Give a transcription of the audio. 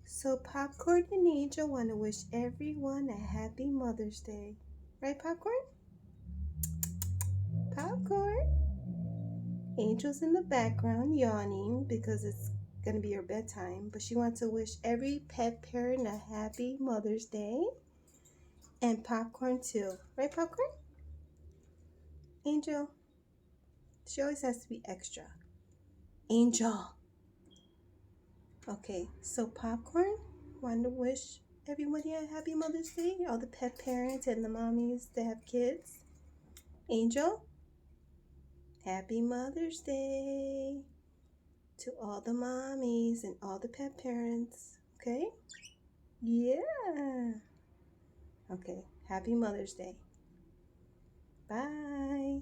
So Popcorn and Angel want to wish everyone a happy Mother's Day. Right, Popcorn? Popcorn. Angel's in the background yawning because it's going to be her bedtime, but she wants to wish every pet parent a happy Mother's Day and Popcorn too. Right, Popcorn? Angel. She always has to be extra. Angel. Okay, so Popcorn want to wish everybody a happy Mother's Day, all the pet parents and the mommies that have kids. Angel, happy Mother's Day to all the mommies and all the pet parents. Okay? Yeah. Okay, happy Mother's Day. Bye.